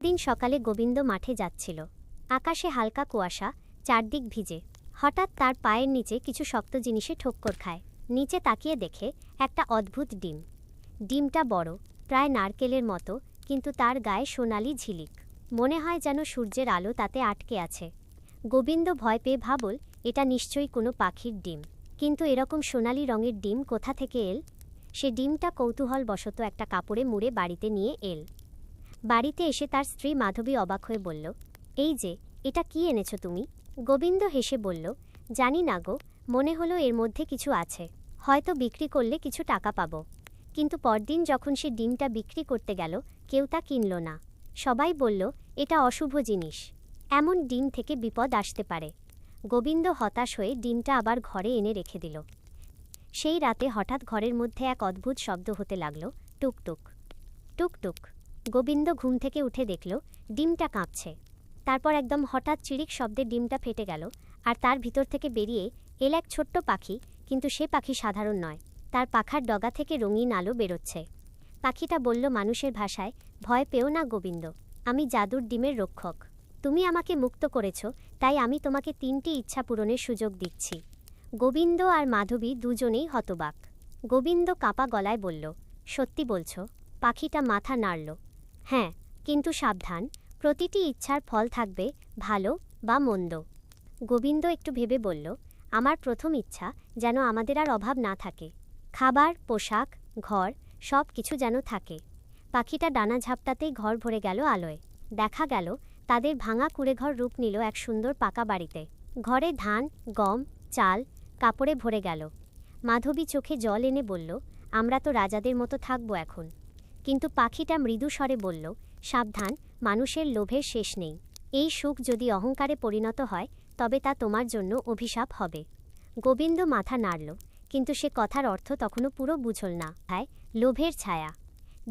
দিন সকালে গোবিন্দ মাঠে যাচ্ছিল। আকাশে হালকা কুয়াশা, চারদিক ভিজে। হঠাৎ তার পায়ের নিচে কিছু শক্ত জিনিসে ঠোক্কর খায়। নিচে তাকিয়ে দেখে একটা অদ্ভুত ডিম। ডিমটা বড়, প্রায় নারকেলের মতো, কিন্তু তার গায়ে সোনালি ঝিলিক। মনে হয় যেন সূর্যের আলো তাতে আটকে আছে। গোবিন্দ ভয় পেয়ে ভাবল, এটা নিশ্চয়ই কোনো পাখির ডিম। কিন্তু এরকম সোনালি রঙের ডিম কোথা থেকে এল? সে ডিমটা কৌতূহলবশত একটা কাপড়ে মুড়ে বাড়িতে নিয়ে এল। বাড়িতে এসে তার স্ত্রী মাধবী অবাক হয়ে বলল, এই যে, এটা কি এনেছো তুমি? গোবিন্দ হেসে বলল, জানি না গো, মনে হলো এর মধ্যে কিছু আছে, হয়তো বিক্রি করলে কিছু টাকা পাবো। কিন্তু পরদিন যখন সে ডিমটা বিক্রি করতে গেল, কেউ তা কিনল না। সবাই বলল, এটা অশুভ জিনিস, এমন ডিম থেকে বিপদ আসতে পারে। গোবিন্দ হতাশ হয়ে ডিমটা আবার ঘরে এনে রেখে দিল। সেই রাতে হঠাৎ ঘরের মধ্যে এক অদ্ভুত শব্দ হতে লাগল, টুকটুক টুকটুক। গোবিন্দ ঘুম থেকে উঠে দেখল ডিমটা কাঁপছে। তারপর একদম হঠাৎ চিরিক শব্দে ডিমটা ফেটে গেল, আর তার ভিতর থেকে বেরিয়ে এল এক ছোট্ট পাখি। কিন্তু সে পাখি সাধারণ নয়, তার পাখার ডগা থেকে রঙিন আলো বেরোচ্ছে। পাখিটা বলল মানুষের ভাষায়, ভয় পেও না গোবিন্দ, আমি জাদুর ডিমের রক্ষক। তুমি আমাকে মুক্ত করেছ, তাই আমি তোমাকে 3টি ইচ্ছা পূরণের সুযোগ দিচ্ছি। গোবিন্দ আর মাধবী দুজনেই হতবাক। গোবিন্দ কাঁপা গলায় বলল, সত্যি বলছ? পাখিটা মাথা নাড়ল, হ্যাঁ, কিন্তু সাবধান, প্রতিটি ইচ্ছার ফল থাকবে ভালো বা মন্দ। গোবিন্দ একটু ভেবে বলল, আমার প্রথম ইচ্ছা যেন আমাদের আর অভাব না থাকে। খাবার, পোশাক, ঘর সব কিছু যেন থাকে। পাখিটা ডানা ঝাপটাতেই ঘর ভরে গেল আলোয়। দেখা গেল তাদের ভাঙা কুঁড়েঘর রূপ নিল এক সুন্দর পাকা বাড়িতে। ঘরে ধান, গম, চাল, কাপড়ে ভরে গেল। মাধবী চোখে জল এনে বলল, আমরা তো রাজাদের মতো থাকবো এখন। কিন্তু পাখিটা মৃদু স্বরে বলল, সাবধান, মানুষের লোভের শেষ নেই। এই সুখ যদি অহংকারে পরিণত হয়, তবে তা তোমার জন্য অভিশাপ হবে। গোবিন্দ মাথা নাড়ল, কিন্তু সে কথার অর্থ তখনও পুরো বুঝল না। লোভের ছায়া।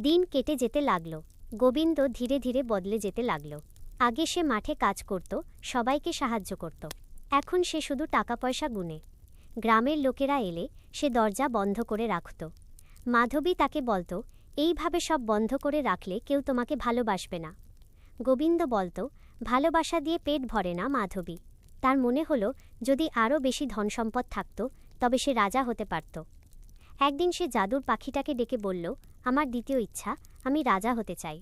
দিন কেটে যেতে লাগল। গোবিন্দ ধীরে ধীরে বদলে যেতে লাগল। আগে সে মাঠে কাজ করত, সবাইকে সাহায্য করত। এখন সে শুধু টাকা পয়সা গুনে। গ্রামের লোকেরা এলে সে দরজা বন্ধ করে রাখত। মাধবী তাকে বলত, এইভাবে সব বন্ধ করে রাখলে কেউ তোমাকে ভালোবাসবে না। গোবিন্দ বলত, ভালোবাসা দিয়ে পেট ভরে না মাধবী। তার মনে হলো, যদি আরও বেশি ধনসম্পদ থাকত, তবে সে রাজা হতে পারত। একদিন সে জাদুর পাখিটাকে ডেকে বলল, আমার দ্বিতীয় ইচ্ছা, আমি রাজা হতে চাই।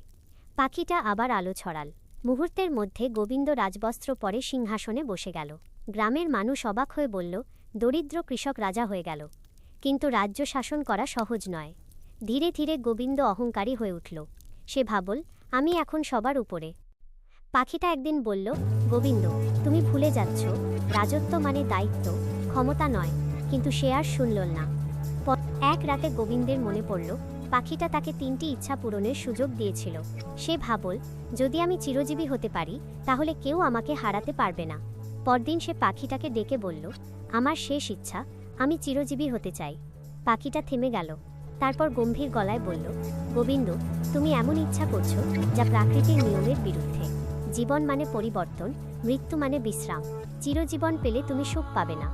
পাখিটা আবার আলো ছড়াল। মুহূর্তের মধ্যে গোবিন্দ রাজবস্ত্র পরে সিংহাসনে বসে গেল। গ্রামের মানুষ অবাক হয়ে বলল, দরিদ্র কৃষক রাজা হয়ে গেল। কিন্তু রাজ্য শাসন করা সহজ নয়। ধীরে ধীরে গোবিন্দ অহংকারী হয়ে উঠল। সে ভাবল, আমি এখন সবার উপরে। পাখিটা একদিন বলল, গোবিন্দ, তুমি ভুলে যাচ্ছ, রাজত্ব মানে দায়িত্ব, ক্ষমতা নয়। কিন্তু সে আর শুনল না। এক রাতে গোবিন্দের মনে পড়ল, পাখিটা তাকে 3টি ইচ্ছা পূরণের সুযোগ দিয়েছিল। সে ভাবল, যদি আমি চিরজীবী হতে পারি, তাহলে কেউ আমাকে হারাতে পারবে না। পরদিন সে পাখিটাকে ডেকে বলল, আমার শেষ ইচ্ছা, আমি চিরজীবী হতে চাই। পাখিটা থেমে গেল। তারপর গম্ভীর গলায় বলল, গোবিন্দ, তুমি এমন ইচ্ছা করছো যা প্রাকৃতিক নিয়মের বিরুদ্ধে। জীবন মানে পরিবর্তন, মৃত্যু মানে বিশ্রাম। চিরজীবন পেলে তুমি সুখ পাবে না।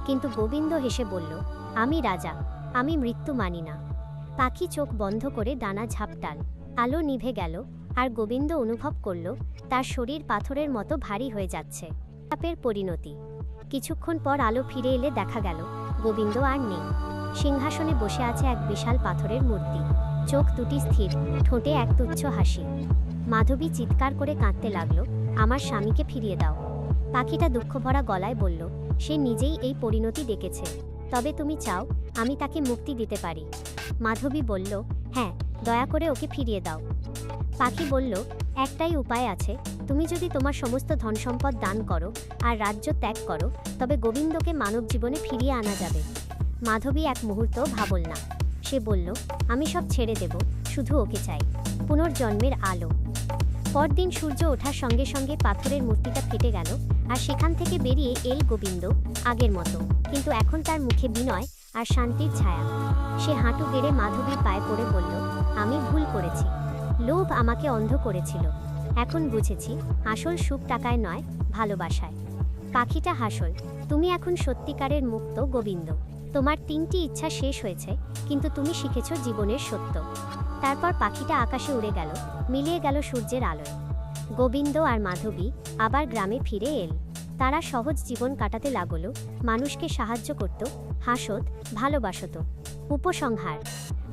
কিন্তু গোবিন্দ হেসে বলল, আমি রাজা, আমি মৃত্যু মানি না। পাখি চোখ বন্ধ করে ডানা ঝাপটাল। আলো নিভে গেল, আর গোবিন্দ অনুভব করল তার শরীর পাথরের মতো ভারী হয়ে যাচ্ছে। পাপের পরিণতি। কিছুক্ষণ পর আলো ফিরে এলে দেখা গেল গোবিন্দ আর নেই। সিংহাসনে বসে আছে এক বিশাল পাথরের মূর্তি। চোখ দুটি স্থির, ঠোঁটে এক তুচ্ছ হাসি। মাধবী চিৎকার করে কাঁদতে লাগল, আমার স্বামীকে ফিরিয়ে দাও। পাখিটা দুঃখভরা গলায় বলল, সে নিজেই এই পরিণতি ডেকেছে। তবে তুমি চাও আমি তাকে মুক্তি দিতে পারি? মাধবী বলল, হ্যাঁ, দয়া করে ওকে ফিরিয়ে দাও। পাখি বলল, একটাই উপায় আছে, তুমি যদি তোমার সমস্ত ধনসম্পদ দান করো আর রাজ্য ত্যাগ করো, তবে গোবিন্দকে মানব জীবনে ফিরিয়ে আনা যাবে। মাধবী এক মুহূর্ত ভাবল না। সে বলল, আমি সব ছেড়ে দেব, শুধু ওকে চাই। পুনর্জন্মের আলো। পরদিন সূর্য ওঠার সঙ্গে সঙ্গে পাথরের মূর্তিটা ফেটে গেল, আর সেখান থেকে বেরিয়ে এল গোবিন্দ, আগের মতো। কিন্তু এখন তার মুখে বিনয় আর শান্তির ছায়া। সে হাঁটু গেড়ে মাধবীর পায়ে পড়ে বলল, আমি ভুল করেছি। লোভ আমাকে অন্ধ করেছিল। এখন বুঝেছি, আসল সুখ টাকায় নয়, ভালোবাসায়। পাখিটা হাসল, তুমি এখন সত্যিকারের মুক্ত গোবিন্দ। তোমার 3টি ইচ্ছা শেষ হয়েছে, কিন্তু তুমি শিখেছ জীবনের সত্য। তারপর পাখিটা আকাশে উড়ে গেল, মিলিয়ে গেল সূর্যের আলোয়। গোবিন্দ আর মাধবী আবার গ্রামে ফিরে এল। তারা সহজ জীবন কাটাতে লাগলো, মানুষকে সাহায্য করত, হাসত, ভালোবাসত। উপসংহার: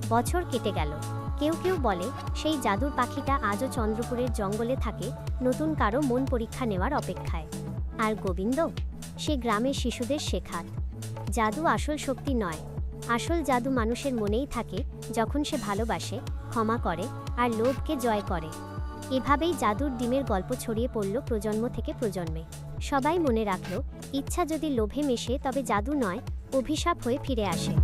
বছর কেটে গেল। কেউ কেউ বলে সেই জাদুর পাখিটা আজও চন্দ্রপুরের জঙ্গলে থাকে, নতুন কারো মন পরীক্ষা নেওয়ার অপেক্ষায়। আর গোবিন্দ, সে গ্রামের শিশুদের শেখাত, জাদু আসল শক্তি নয়, আসল জাদু মানুষের মনেই থাকে যখন সে ভালোবাসে, ক্ষমা করে আর লোভকে জয় করে। এভাবেই জাদুর ডিমের গল্প ছড়িয়ে পড়ল প্রজন্ম থেকে প্রজন্মে। সবাই মনে রাখল, ইচ্ছা যদি লোভে মেশে তবে জাদু নয়, অভিশাপ হয়ে ফিরে আসে।